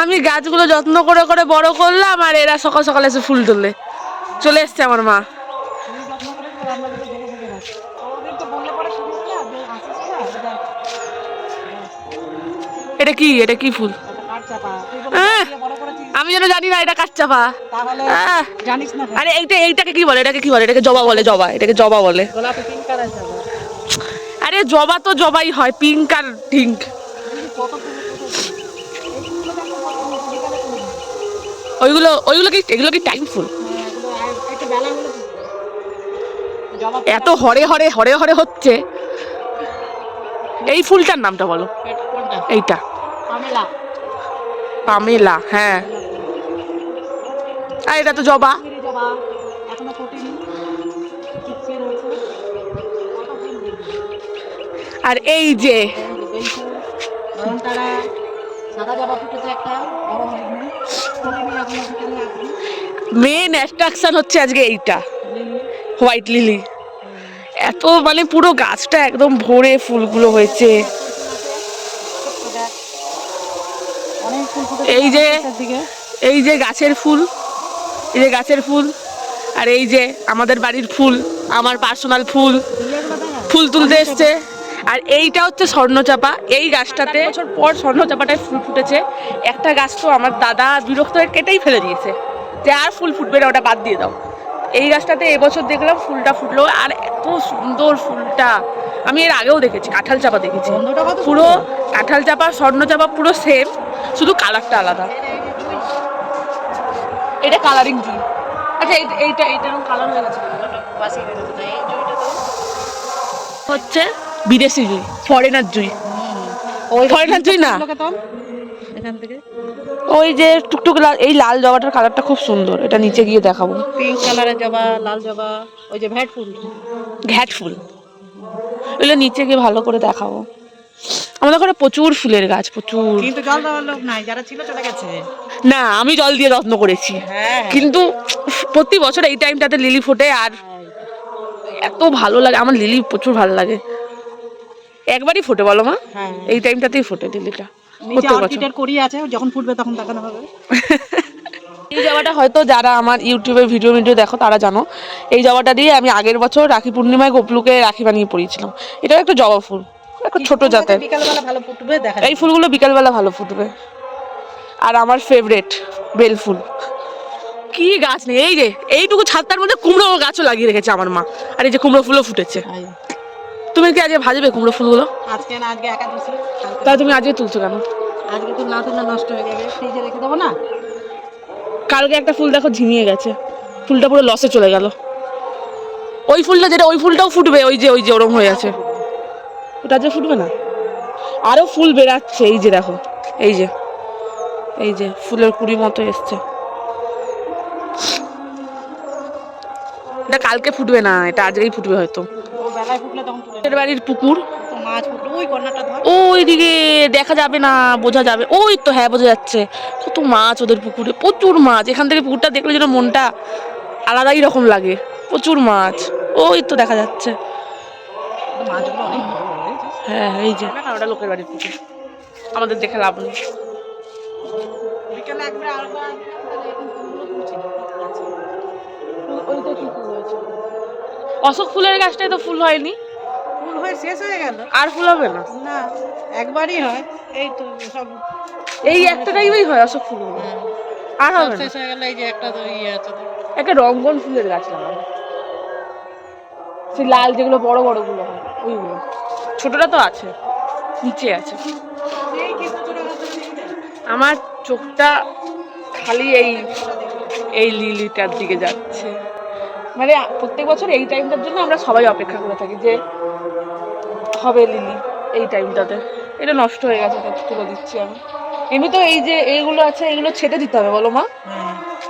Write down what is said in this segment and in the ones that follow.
আমি গাছগুলো যত্ন করে করে বড় করলাম, আর এরা সকাল সকাল এসে ফুল তুললে চলে এসছে আমার মা। এটা কি, এটা কি ফুল? আমি যেন জানি না এটা কাঠচাপা। আরে এইটাকে কি বলে? এটাকে কি বলে? এটাকে জবা বলে, জবা। এটাকে জবা বলে। আরে জবা তো জবাই হয়, পিঙ্ক আর পিঙ্ক। ওইগুলো কি, এগুলো কি টাইম ফুল? এত হরে হরে হরে হরে হচ্ছে। এই ফুলটার নামটা বলো। এইটা পামেলা, হ্যাঁ। আর এটা তো জবা। আর এই যে মেন অ্যাট্রাকশন হচ্ছে আজকে এইটা, হোয়াইট লিলি। এত মানে পুরো গাছটা একদম ভরে ফুলগুলো হয়েছে। এই যে গাছের ফুল, এই যে গাছের ফুল, আর এই যে আমাদের বাড়ির ফুল, আমার পার্সোনাল ফুল, ফুল তুলতে এসছে। আর এইটা হচ্ছে স্বর্ণচাপা। এই গাছটাতে বছর পর স্বর্ণচাপাটায় ফুল ফুটেছে। একটা গাছ তো আমার দাদা বিরক্ত হয়ে কেটেই ফেলে দিয়েছে, যে আর ফুল ফুটবে না, ওটা বাদ দিয়ে দাও। এই গাছটাতে এবছর দেখলাম ফুলটা ফুটলো, আর এত সুন্দর ফুলটা। আমি এর আগেও দেখেছি, কাঁঠাল চাপা দেখেছি, পুরো কাঁঠাল চাপা স্বর্ণচাপা পুরো সেম, শুধু কালারটা আলাদা। এটা কালারিং জুঁই। আচ্ছা এইটা কালার হয়ে গেছে, হচ্ছে বিদেশি জুঁই, ফরেনার জুঁই। ফরেনার জুঁই না, ওই যে টুকটুক লাল, এই লাল জবাটার কালারটা খুব সুন্দর। এটা নিচে গিয়ে দেখাবো। পিঙ্ক কালারের জবা, লাল জবা, ওই যে ভ্যাট ফুল, ঘ্যাট ফুল, ওইগুলো নিচে গিয়ে ভালো করে দেখাবো। আমাদের ঘরে প্রচুর ফুলের গাছ, প্রচুর। কিন্তু জল দেওয়ার লোক নাই, যারা ছিল চলে গেছে। না, আমি জল দিয়ে যত্ন করেছি, কিন্তু প্রতি বছর এই টাইমটাতে লিলি ফোটে, আর এত ভালো লাগে আমার। লিলি প্রচুর ভালো লাগে। একবারই ফোটে বলো মা? এই টাইমটাতেই ফোটে লিলিটা। যখন ফুটবে তখন দেখানো হবে। এই জবাটা হয়তো যারা আমার ইউটিউবে ভিডিও দেখো তারা জানো। এই জবাটা দিয়ে আমি আগের বছর রাখি পূর্ণিমায় গোপলুকে রাখি বানিয়ে পরিয়েছিলাম। এটাও একটা জবা ফুল, একটা ছোট জাতের। এই ফুলগুলো বিকালবেলা ভালো ফুটবে। আর আমার ফেভারিট বেল ফুল। কি গাছ নেই, এই যে এইটুকু ছাদটার মধ্যে কুমড়ো গাছও লাগিয়ে রেখেছে আমার মা। আর এই যে কুমড়ো ফুলও ফুটেছে। তুমি কি আজকে ভাজবে কুমড়ো ফুলগুলো? আজকে না, আজকে একাদশী। তাহলে তুমি আজকে তুলছো কেন? আজকে তো না তুললে নষ্ট হয়ে যাবে, ফ্রিজে রেখে দেবো না। কালকে একটা ফুল দেখো ঝিমিয়ে গেছে, ফুলটা পুরো লসে চলে গেল। ওই ফুলটা যেটা, ওই ফুলটাও ফুটবে, ওই যে ওরম হয়ে আছে, ওটা যে ফুটবে না। আরো ফুল বেরাচ্ছে, এই যে দেখো, এই যে ফুলের কুড়ি মতো এসছে। এটা কালকে ফুটবে না, এটা আজকেই ফুটবে হয়তো। বাড়ির পুকুর, ওই দিকে দেখা যাবে না, বোঝা যাবে। ওই তো, হ্যাঁ বোঝা যাচ্ছে। কত মাছ ওদের পুকুরে, প্রচুর মাছ। এখান থেকে পুকুরটা দেখলে যেন মনটা আলাদাই রকম লাগে, প্রচুর মাছ। ওই তো দেখা যাচ্ছে। হ্যাঁ, এই যে ওটা লোকের বাড়ির পুকুর, আমাদের দেখে লাভ নেই। অশোক ফুলের গাছটাই তো ফুল হয়নি, ফুল হয়ে শেষ হয়ে গেল। আর ফুল হবে না? না, একবারই হয়। এই তো সব এই একটা টাইমেই হয় অশোক ফুল, আর হবে শেষ হয়ে গেল। এই যে একটা তো আছে, একটা রঙ্গন ফুলের গাছ লাগানো, সেই লাল যেগুলো বড় বড় গুলো হয় ওইগুলো। ছোটটা তো আছে, নিচে আছে। আমার চোখটা খালি এই লিলিটার দিকে যাচ্ছে। মানে প্রত্যেক বছর এই টাইমটার জন্য আমরা সবাই অপেক্ষা করে থাকি যে হবে লিলি এই টাইমটাতে। এটা নষ্ট হয়ে গেছে, তুলে দিচ্ছি আমি। এমনি তো এই যে এইগুলো আছে, এগুলো ছেটে দিতে হবে বলো মা?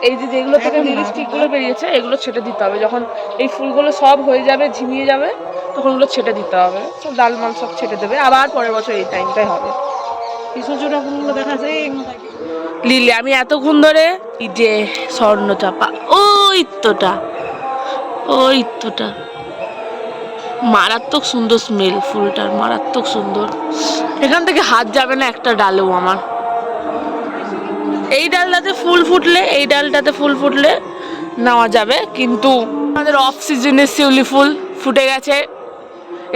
এই যে যেগুলো থেকে লিলি স্টিকগুলো বেরিয়েছে, এগুলো ছেটে দিতে হবে। যখন এই ফুলগুলো সব হয়ে যাবে, ঝিমিয়ে যাবে, তখন ওগুলো ছেটে দিতে হবে। সব ডাল মাল সব ছেটে দেবে, আবার পরের বছর এই টাইমটাই হবে। কৃষ্ণচূড়া ফুলগুলো দেখা যায় লিলি। আমি এতক্ষণ ধরে এই যে স্বর্ণচাপা, ওই তোটা মারাত্মক সুন্দর স্মেল ফুলটার, মারাত্মক সুন্দর। এখান থেকে হাত যাবে না একটা ডালেও আমার। এই ডালটাতে ফুল ফুটলে, এই ডালটাতে ফুল ফুটলে নেওয়া যাবে, কিন্তু আমাদের অফ সিজনে শিউলি ফুল ফুটে গেছে।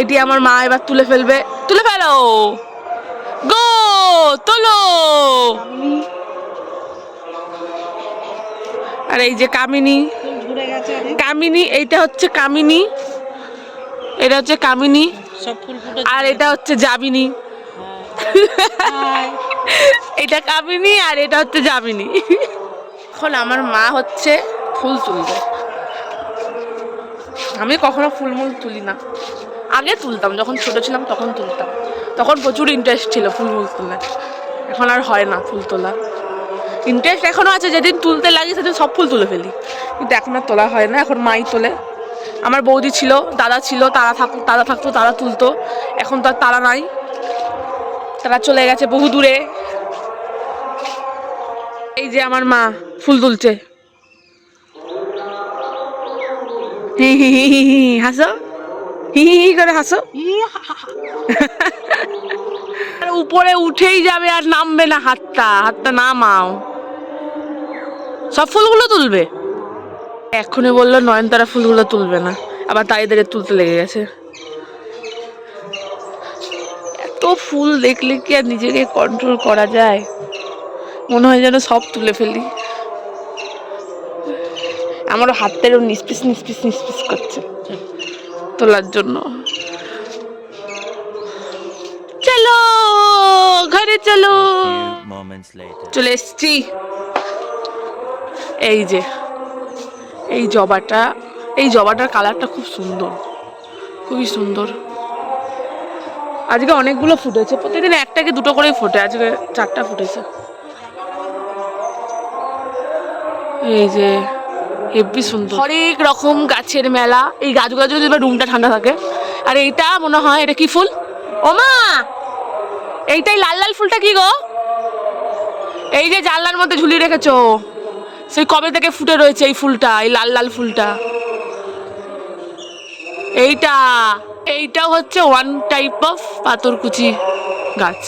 এটি আমার মা এবার তুলে ফেলবে। তুলে ফেলো, গো তোলো। আর এই যে কামিনী, ফুল ঝরে গেছে অনেক। কামিনী, এইটা হচ্ছে কামিনী, এটা হচ্ছে কামিনী, সব ফুল ফুটে আর এটা হচ্ছে যামিনী। এটা কামিনী আর এটা হচ্ছে যামিনী। এখন আমার মা হচ্ছে ফুল তুলবে। আমি কখনো ফুলমুল তুলি না, আগে তুলতাম যখন ছোট ছিলাম, তখন তুলতাম, তখন প্রচুর ইন্টারেস্ট ছিল ফুলমুল তোলা। এখন আর হয় না ফুল তোলা। ইন্টারেস্ট এখনো আছে, যেদিন তুলতে লাগি সেদিন সব ফুল তুলে ফেলি, কিন্তু এখন আর তোলা হয় না, এখন মাই তোলে। আমার বৌদি ছিল, দাদা ছিল, তারা থাকতো, তারা তুলতো। এখন তো আর তারা নাই, তারা চলে গেছে বহু দূরে। এই যে আমার মা ফুল তুলছে। হি হি হি হি হি, হাসো, হি হি হি করে হাসো। উপরে উঠেই যাবে আর নামবে না, হাতটা নামাও। সব ফুলগুলো তুলবে। এখনই বললো নয়নতারা ফুলগুলো তুলবে না, আবার তাইদের তুলতে লেগে গেছে। এত ফুল দেখলে কি আর নিজেকে কন্ট্রোল করা যায়? মনে হয় যেন সব তুলে ফেলি। আমারও হাতেরও নিসপিস নিসপিস নিসপিস করছে তোলার জন্য। চলো ঘরে চলো। চলে এসছি। এই যে এই জবাটার কালারটা খুব সুন্দর, খুবই সুন্দর। আজকে অনেকগুলো ফুটেছে, প্রতিদিন একটা কি দুটো করেই ফোটে, আজকে 4টা ফুটেছে। এই যে হেব্বি সুন্দর, হরেক রকম গাছের মেলা। এই গাছগুলো যদি রুমটা ঠান্ডা থাকে। আর এইটা মনে হয় এটা কি ফুল? ও মা, এইটাই লাল লাল ফুলটা কি গো? এই যে জানলার মধ্যে ঝুলিয়ে রেখেছো, সেই কবে থেকে ফুটে রয়েছে এই ফুলটা, এই লাল লাল ফুলটা। এইটাও হচ্ছে ওয়ান টাইপ অফ পাথরকুচি গাছ,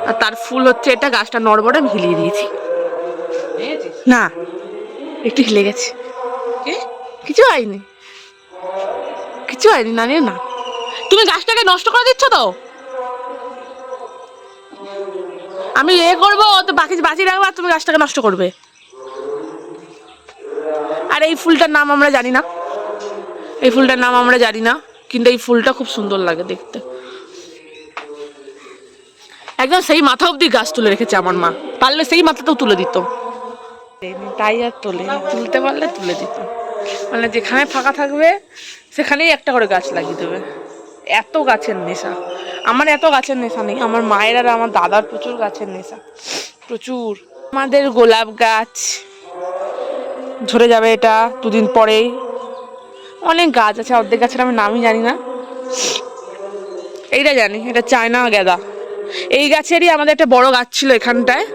আর তার ফুল হচ্ছে এটা। গাছটা নড়বড়ে আমি হিলিয়ে দিয়েছি না, একটু হিলে গেছে। কিছু হয়নি, কিছু হয়নি, না না। তুমি গাছটাকে নষ্ট করে দিচ্ছ তো। আমি করবো তো, বাঁচিয়ে রাখবো, আর তুমি গাছটাকে নষ্ট করবে। আর এই ফুলটার নাম আমরা জানি না, এই ফুলটার নাম আমরা জানি না, কিন্তু এই ফুলটা খুব সুন্দর লাগে দেখতে। একদম সেই মাথা অব্দি গাছ তুলে রেখেছে আমার মা, পারলে সেই মাথাটাও তুলে দিত। তাই আর তুলতে পারলে তুলে দিত। মানে যেখানে ফাঁকা থাকবে সেখানেই একটা করে গাছ লাগিয়ে দেবে। এত গাছের নেশা। আমার এত গাছের নেশা নেই, আমার মায়ের আর আমার দাদার প্রচুর গাছের নেশা, প্রচুর। আমাদের গোলাপ গাছ ঝরে যাবে এটা 2 দিন পরেই। অনেক গাছ আছে, অর্ধেক গাছের আমি নামই জানি না। এইটা জানি, এটা চায়না গেঁদা। এই গাছেরই আমাদের একটা বড় গাছ ছিল এখানটায়,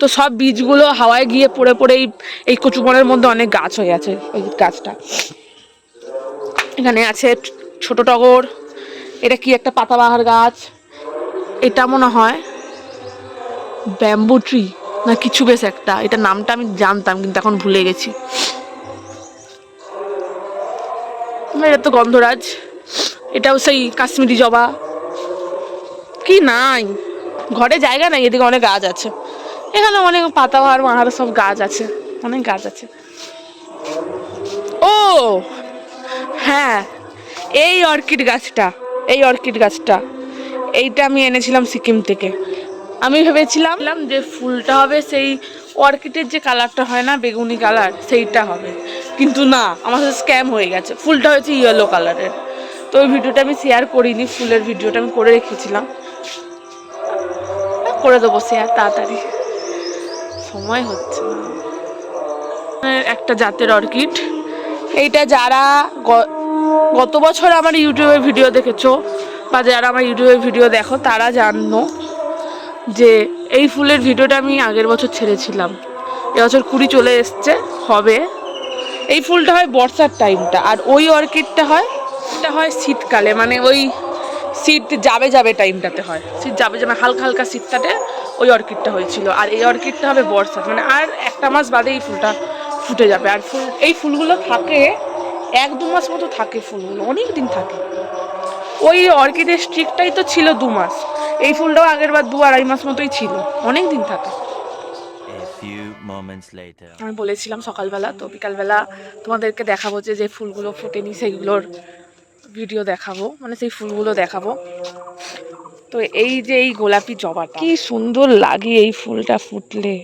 তো সব বীজগুলো হাওয়ায় গিয়ে পড়ে পড়ে এই কচুবনের মধ্যে অনেক গাছ হয়ে আছে। ওই গাছটা এখানে আছে ছোট টগর। এটা কি একটা পাতাবাহার গাছ, এটা মনে হয় ব্যাম্বু ট্রি না কিছু, বেশ একটা। এটা নামটা আমি জানতাম কিন্তু এখন ভুলে গেছি। এটা তো গন্ধরাজ, এটাও সেই কাশ্মীরি জবা। কি নাই, ঘরে জায়গা নাই, এদিকে অনেক গাছ আছে। এখানে অনেক পাতাবাহার মাহার সব গাছ আছে, অনেক গাছ আছে। ও হ্যাঁ, এই অর্কিড গাছটা, এইটা আমি এনেছিলাম সিকিম থেকে। আমি ভেবেছিলাম যে ফুলটা হবে সেই অর্কিডের যে কালারটা হয় না, বেগুনি কালার, সেইটা হবে, কিন্তু না, আমার সাথে স্ক্যাম হয়ে গেছে। ফুলটা হয়েছে ইয়েলো কালারের। তো ওই ভিডিওটা আমি শেয়ার করিনি, ফুলের ভিডিওটা আমি করে রেখেছিলাম, করে দেবো শেয়ার তাড়াতাড়ি, সময় হচ্ছে না। একটা জাতের অর্কিড এইটা। যারা গত বছর আমার ইউটিউবে ভিডিও দেখেছো বা যারা আমার ইউটিউবে ভিডিও দেখো তারা জানো যে এই ফুলের ভিডিওটা আমি আগের বছর ছেড়েছিলাম। এবছর কুড়ি চলে এসছে, হবে। এই ফুলটা হয় বর্ষার টাইমটা, আর ওই অর্কিডটা হয় শীতকালে, মানে ওই শীত যাবে টাইমটাতে হয়। শীত যাবে হালকা হালকা শীতটাতে ওই অর্কিডটা হয়েছিল। আর এই অর্কিডটা হবে বর্ষা, মানে আর একটা মাস বাদে এই ফুলটা ফুটে যাবে। আর এই ফুলগুলো থাকে 1-2 মাস মতো থাকে, ফুলগুলো অনেক দিন থাকে। ওই অর্কিডের স্টিকটাই তো ছিল 2 মাস, এই ফুলটাও আগের বার 2-2.5 মাস মতোই ছিল, অনেক দিন থাকে। আমি বলেছিলাম সকালবেলা, তো বিকালবেলা তোমাদেরকে দেখাবো যে ফুলগুলো ফুটেনি সেইগুলোর ভিডিও দেখাবো, মানে সেই ফুলগুলো দেখাবো। তো এই যে এই গোলাপি জবাটা কি সুন্দর লাগে, এই ফুলটা ফুটলে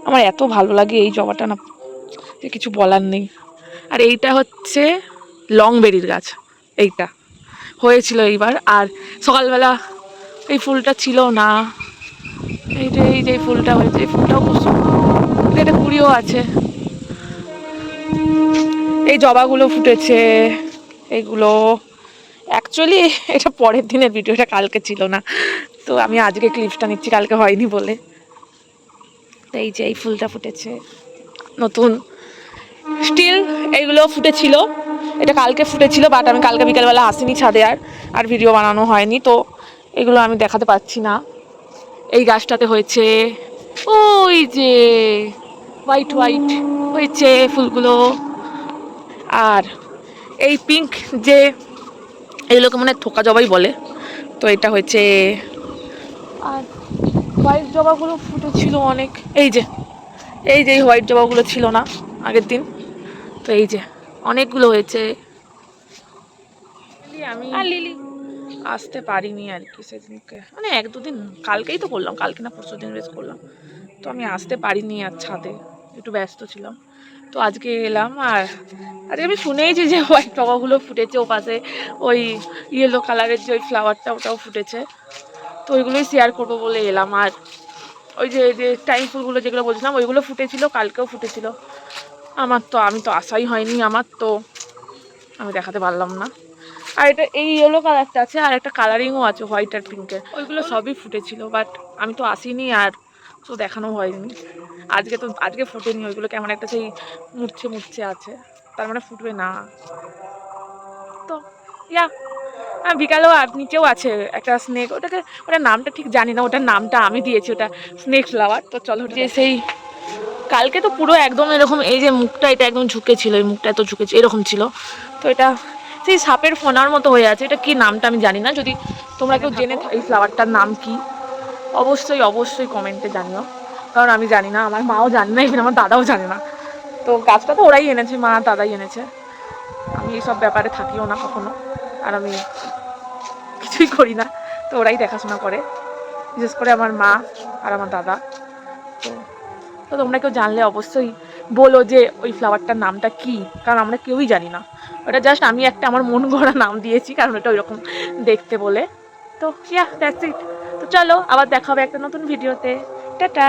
আমার এত ভালো লাগে এই জবাটা, না যে কিছু বলার নেই। আর এইটা হচ্ছে লংবেরির গাছ, এইটা হয়েছিল এইবার। আর সকালবেলা এই ফুলটা ছিল না, এই যে ফুলটা হয়েছে, এই ফুলটাও খুব সুন্দর, এটা কুড়িও আছে। এই জবাগুলো ফুটেছে, এইগুলো অ্যাকচুয়ালি এটা পরের দিনের ভিডিও, এটা কালকে ছিল না, তো আমি আজকে ক্লিপসটা নিচ্ছি, কালকে হয়নি বলে। তো এই যে এই ফুলটা ফুটেছে নতুন, স্টিল এইগুলো ফুটেছিল, এটা কালকে ফুটেছিল, বাট আমি কালকে বিকালবেলা আসিনি ছাদে, আর ভিডিও বানানো হয়নি, তো এগুলো আমি দেখাতে পারছি না। এই গাছটাতে হয়েছে ওই যে হোয়াইট হোয়াইট হয়েছে ফুলগুলো। আর এই পিঙ্ক যে এগুলোকে মনে হয় থোকা জবাই বলে, তো এটা হয়েছে। আর হোয়াইট জবাগুলো ফুটেছিল অনেক, এই যে এই হোয়াইট জবাগুলো ছিল না আগের দিন, তো এই যে অনেকগুলো হয়েছে। আমি লিলি আসতে পারিনি আর কি সেদিনকে, মানে 1-2 দিন, কালকেই তো করলাম, কালকে না পরশু দিন বেশ করলাম, তো আমি আসতে পারিনি আর ছাদে একটু ব্যস্ত ছিলাম, তো আজকে এলাম। আর আজকে আমি শুনেইছি যে হোয়াইট জবাগুলো ফুটেছে, ও পাশে ওই ইয়েলো কালারের যে ওই ফ্লাওয়ারটা ওটাও ফুটেছে, তো ওইগুলোই শেয়ার করবো বলে এলাম। আর ওই যে টাইম ফুলগুলো যেগুলো বলছিলাম ওইগুলো ফুটেছিল, কালকেও ফুটেছিল, আমি তো আসাই হয়নি, তো আমি দেখাতে পারলাম না। আর এটা এই ইয়েলো কালারটা আছে, আর একটা কালারিংও আছে হোয়াইট আর পিঙ্কের, ওইগুলো সবই ফুটেছিল, বাট আমি তো আসিনি আর তো দেখানো হয়নি। আজকে ফুটেনি, ওইগুলো কেমন একটা সেই মুড়ছে আছে, তার মানে ফুটবে না। তো বিকালেও আর নিচেও আছে একটা স্নেক, ওটার নামটা ঠিক জানি না, ওটার নামটা আমি দিয়েছি, ওটা স্নেক ফ্লাওয়ার। তো চলো, যে সেই কালকে তো পুরো একদম এরকম, এই যে মুখটা এটা একদম ঝুঁকে ছিল, এই মুখটা এত ঝুঁকেছে এরকম ছিল, তো এটা সেই সাপের ফোনার মতো হয়ে আছে। এটা কি নামটা আমি জানি না, যদি তোমরা কেউ জেনে এই ফ্লাওয়ারটার নাম কি অবশ্যই কমেন্টে জানিও, কারণ আমি জানি না, আমার মাও জানে না, ইভেন আমার দাদাও জানে না। তো গাছটা তো ওরাই এনেছে, মা দাদাই এনেছে, আমি এইসব ব্যাপারে থাকিও না কখনো, আর আমি কিছুই করি না, তো ওরাই দেখাশোনা করে, বিশেষ করে আমার মা আর আমার দাদা। তো তোমরা কেউ জানলে অবশ্যই বলো যে ওই ফ্লাওয়ারটার নামটা কি, কারণ আমরা কেউই জানি না, ওটা জাস্ট আমি একটা আমার মন গড়া নাম দিয়েছি, কারণ ওটা ওইরকম দেখতে বলে। তো দ্যাটস ইট। তো চলো, আবার দেখা হবে একটা নতুন ভিডিওতে, টাটা।